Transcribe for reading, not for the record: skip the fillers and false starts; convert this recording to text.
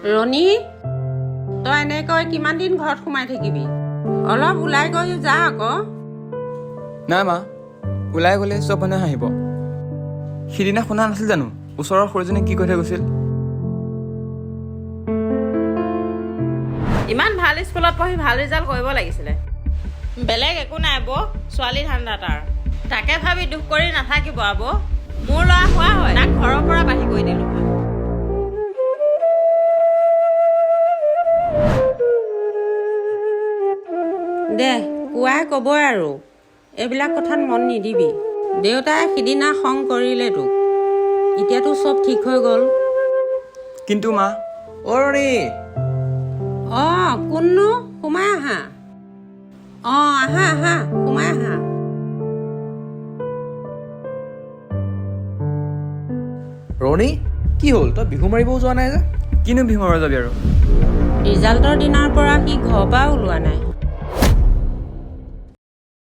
ৰণী, তই এনেকৈ কিমান দিন ঘৰত সোমাই থাকিবি? অলপ ওলাই গৈ যা আকৌ। নাই মা, ওলাই গ'লে চব মানুহে হাঁহিব। সিদিনা শুনা নাছিল জানো ওচৰৰ সৰুজনীয়ে কি কৈ থৈ গৈছিল? ইমান ভাল স্কুলত পঢ়ি ভাল ৰিজাল্ট কৰিব লাগিছিলে। বেলেগ একো নাই বৌ, ছোৱালী ধান্দা তাৰ। তাকে ভাবি দুখ কৰি নাথাকিব আব। মোৰ ল'ৰা হোৱা হয় তাক ঘৰৰ পৰা বাঢ়ি কৰি দিলোঁ হয়। দে, কোৱাই ক'বই আৰু এইবিলাক কথাত মন নিদিবি। দেউতাই সিদিনা খং কৰিলে তোক, এতিয়াতো চব ঠিক হৈ গ'ল। কিন্তু মা, অৰণী, কোননো? সোমাই আহা। আহা আহা, সোমাই আহা। ৰণী, কি হ'ল? তই বিহু মাৰিবও যোৱা নাই যে? কিনো বিহু মাৰিব যাবি আৰু? ৰিজাল্টৰ দিনাৰ পৰা সি ঘৰৰ পৰা ওলোৱা নাই।